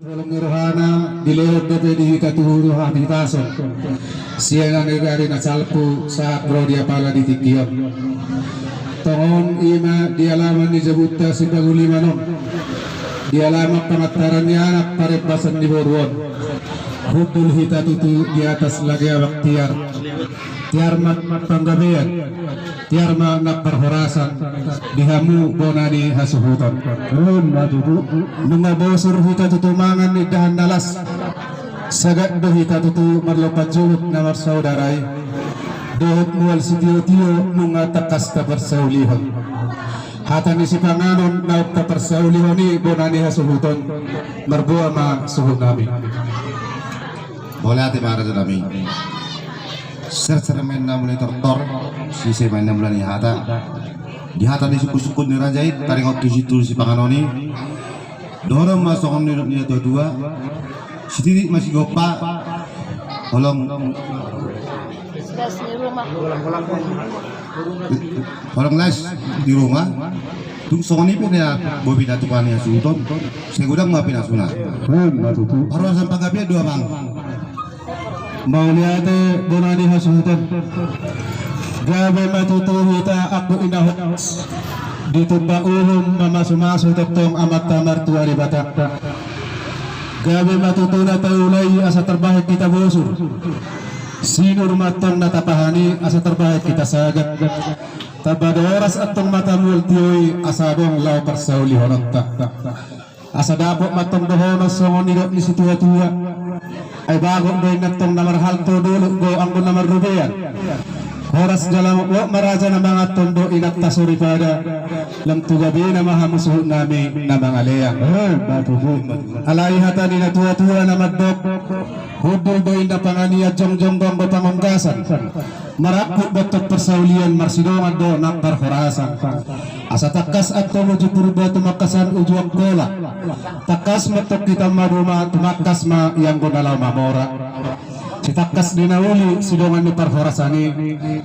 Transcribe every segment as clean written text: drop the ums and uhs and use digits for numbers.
Walang rohana dilewat na pwede katuhuro habitason. Siya nga nagari na salpo sa bro dia pala di tikiyon. Toon ima dialaman ni Jabuta si Pagulimanon. Dialaman pamataran niya anak parepasan ni Borwon. Hudul hita tutu di atas lagi awak tiar. Tiar mat panggabean. Tiar nak perhorasan dihamu bonani hasuhutan. Nunga bosur hita tutumangan ni dahan nalas. Sagat do hita tutu marlopat juhut na marsaudaray. Dohut mual si tiyo-tiyo nunga takas ta persaulihan. Hata ni si panganon na ta persaulihan ni bonani hasuhutan. Marbuwa ma suhut namin. Boleh hati marah tu namin. Ser-ser main namanya tortor, sisi main namanya hata. Di hata di suku-suku ni rajait, tarik waktu situ si panganoni. Dorong masuk ni dua-dua. Setitik masih gopa. Tolong. Tolong las di rumah. Tung songoni pun ya bobi datukan ya sultan. Saya gudang maafin asuna. Baru sampai gapnya dua bang. Mauliate bonani hasuhutan. Gabe matutuhita aku inahos. Ditunda uhum mamasu-masu tetong amat tamar tua di batak. Gabe matutuna taulay asa terbaik kita bosur. Sinur matong natapahani asa terbaik kita sagat. Tabadoras atong mata multiyoy asabong lau persauli hononta. Asa dapok matong dohonos songon nidok ni si tua-tua. Ay bago doy natong namarhal to dulu go ang namar rubeyan. Horas dalam wa maraja na mga tondo inat tasuri pada lam tugabi na mahamusuh nami na mga leyang. Alay hata ni natua-tua na maddok. Hudul doy na panganiya jong-jong gong pangonggasan. Marapot batok persaulian marsidongan do nak perhorasan. Asa takas at tumuju purba tumakasan ujuang kola. Takas matok kita maruma tumakas ma yang gunalaw mamora. Si takas dinauli sidongan ni perhorasani.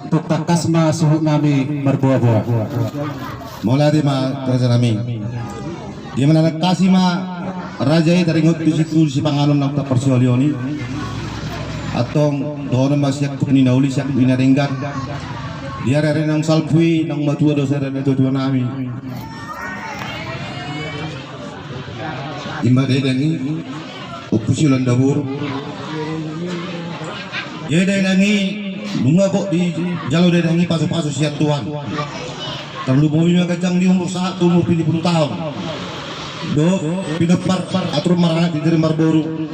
Tuk takas ma suhuk nami berbuah-buah. Mulai di ma kerja nami. Di mana kasih ma rajai taringot di situ si panganon nak persualioni. Atong doon mas yak ni nauli siyak binarenggan. Dia rere nang salpui nang matua dosa rere dua nami. Imba dengi upusilan dabur. Ye dengi bunga kok di jalur dengi pasu-pasu siap tuan. Terlalu mobilnya kencang di umur 1 umur 70 tahun. Do pinapar atur marah di diri marboru.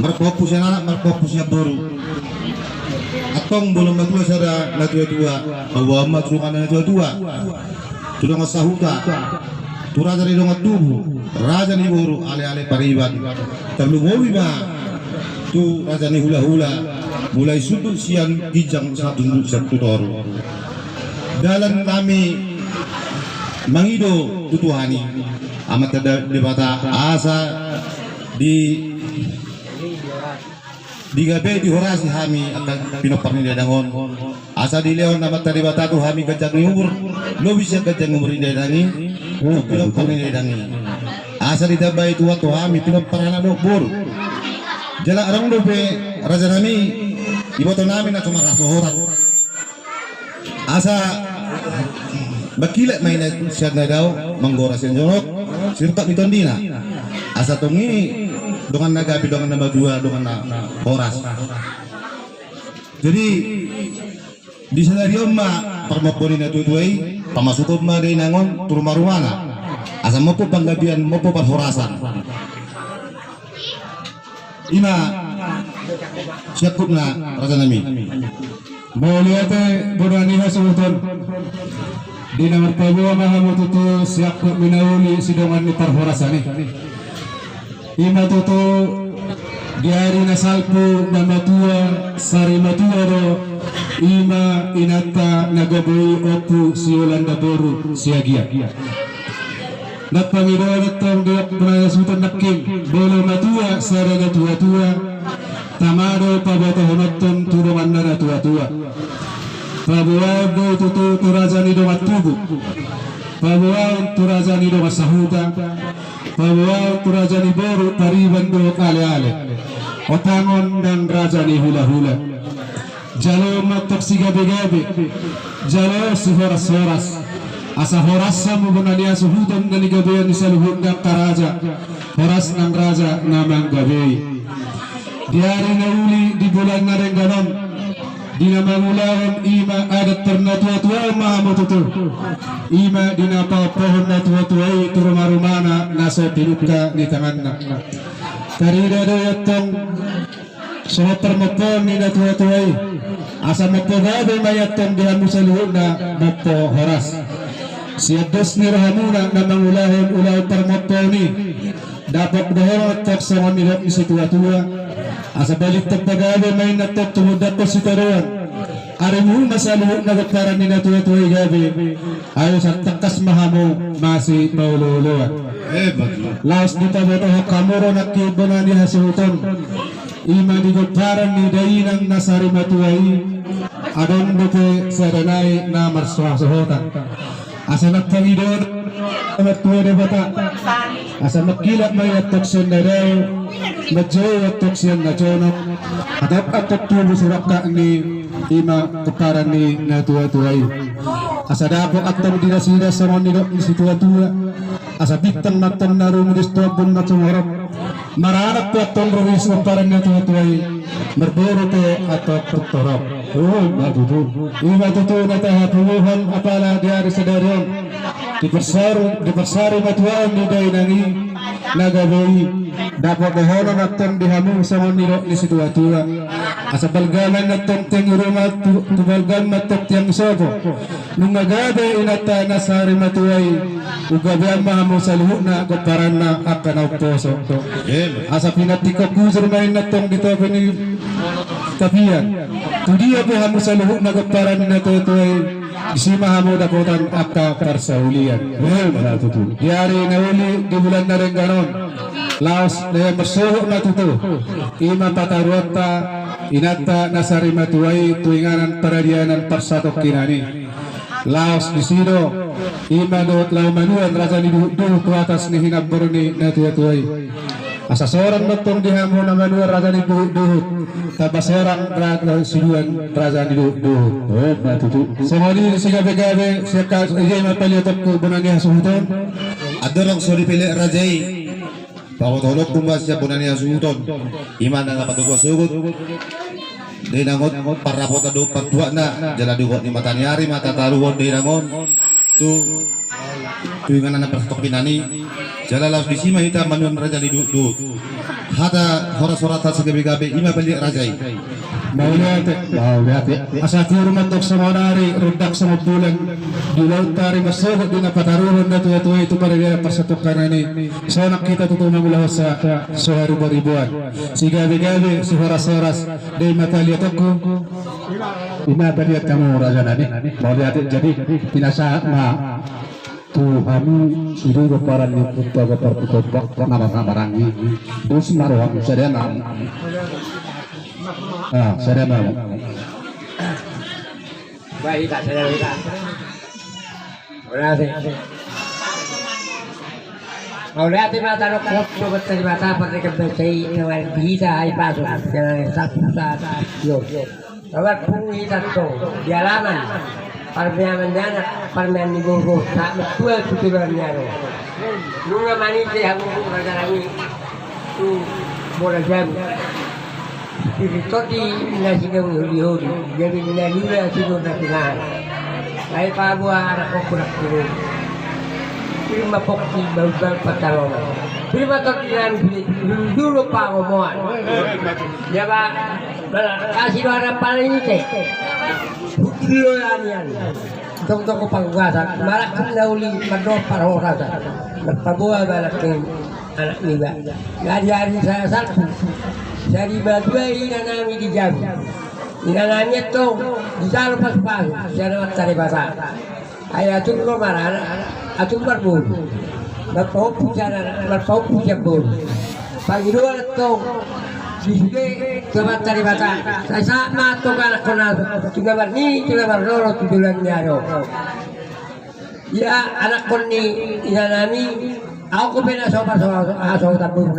Markopus yang anak markopus yang baru. Atong belum matua sada na tua-tua. Bawa matrukan na tua-tua. Sudah ngasahuta. Tura dari dongat tubuh. Raja ni boru ale-ale pariban. Terlalu mobi ma. Tu raja ni hula-hula. Mulai sudut siang kijang satu toru. Dalam kami mangido tutuhani. Amat ada debata asa di gabe di horasi hami akan pinoparni dangon asa di leon amat tadi batatu hami kajang umur lo bisa kajang umur ini dangi pinoparni dangi asa di dabai tua tu hami pinoparana do bur jala arang do pe raja nami iboto nami na cuma kasohoran asa bakilek main siat na daw manggora senjorok sirtak mitondina asa tongi dengan nagapi dengan nama dua dengan horas. Jadi di senario ma permoponin itu tuai pamasukob ma gay nangon turmarumana asa mo po panggabian mo po perhorasan. Ima siap na rasa nami. Mauliate bonani hasuhutan. Di nomor tabuan mahamututu siap minauli sidongan ni perhorasani. Ima tutu diari na salpo na matua sari matua do ima inata nagaboy opu siolanda boru siagia napangiraw natong diak pranasutan nakim bolo matua sari na tua-tua tamaro paboto honoton turungan na tua-tua pabuwag do tutu turajan ido matubu pabuwag turajan ido masahuta bahwa Raja ni baru tariban dua kali-kali otangon dan Raja ni hula-hula jalo matok si gabi-gabi jalo si horas-horas asa horasa mubunania suhutan dan gabian di saluhut ng karaja horas ng Raja namang gabi di hari na uli di bulan na rin ganon di na mamulawan ima adat ternatua-tua mahamututu ima di na pohon na tua-tuai turuma-rumana nasa tinuka ni tangan na karida doyatong sa termopon ni na tua-tuai asa mapogado mayatong dihan mo sa luhod na mapo horas siya dos ni rahamuna na mangulahon ulaw termopon ni dapat dahil at sa manilap ni si tua-tua asa balik tagpagabi may natok tumudak ko si taruan ari mo masaluhod na gataran ni natuwa-tuwa gabi ayo sa takas mahamo masi maululuan laos dito boto kamuro na kibo na ni hasuton ima di gataran ni dainang nasari matuwai adon bote sa danay na marswasuhotan asa nagpangidon matuwa na bata asa magkilap may atok sundaraw Medjoy at toksyan na chonok atap atok tubo surak ka ni ima keparan ni natuwa-tuway asa dapo atam dinasida sa manilok ni si tuwa-tuwa asa bitang matang na rumudistobon na sumorok maranak po atong ruwis ng parang natuwa-tuway merboro te atok tuktorok ima tutu na tahapuhan apala diari sa daryon di persari matuwaan ni dainangi nagaboy dapat behono naton dihamu sa maniro ni situa-tua asa balgalan naton teng rumah tubalgan matok tiang sobo nung agabe inata nasari matuay ugabian mahamu sa luhut na kaparan na akanaw poso asa pinatikap kusur main natong dito ni kapian tudia po hamu sa luhut na kaparan na tutuay isi mahamu dakotan akka parsaulian diari na uli di bulan na rin ganon laos na masuho na tuto ima pataruata inata nasari matuway tuinganan paradianan parsatok kinani laos di sino ima doot laumanuan raja ni duh tu atas ni hinabur ni natuwa-tuway asa seorang betong dihamu na manuan raja ni duh tabas seorang siduan raja ni duh semua si gabe-gabe siya iyay mapalyotok ko bunang hasuhuton adorong soli pili rajai pagotolog tumbas siya punan niya suhuton iman na napatugwa sugot dinangot parapot na doon pagtuwa na jala dugot ni matanyari matataruhon dinangon tuwingan na napasatok pinani jala laos disima hita manuan raja di duut hata horas-horatan sa gabi-gabi ima balik rajai Mauliate asa tiro matok sa manari rudak sa mabulan di laut tari masuhot din na pataruhon na tuwa-tuwa ito para nila pasatok kanani so nakita tutunang mula sa ribuan si gabi-gabi si horas-horas day mataliatok ko inabaliat kamu raja nani mauliate jadi pinasa ma Tuhamu itu keparan ni putra keperputok nama-namarangi terus maruah sedana sedana baik tak sedana tak Udah tiba taruh klub sobat terima pada kebesai dengan bisa hai pasuk dengan satu saat yo sobat punggi satu jalanan parmean janak parmean di bungkus tak betul tutulannya lo nunga manis deh aku raga-ragi tu bola jam itu tadi nasi goreng huri-huri jadi nasi nasi goreng pinang lai pabuah anak kokurak dulu prima pokki bau-bau patalona prima tokiran dulu pak ngomongan ya pak kasih doa paling ini teh dulu anian tong-tong panggugasan malah kendauli mandor parorasa berpabuah balak anak niba ngajari saya satu dari badua inanami di jam inanami itu bisa lepas-pas jangan cari bahasa ayah tu lo marah atung berbun berpau puja bun pagi dua itu disini tempat cari bahasa saya sama tu kan kenal juga berni juga berloro tujuan nyaro ya anak koni inanami Ako pinasopa sa aso tapo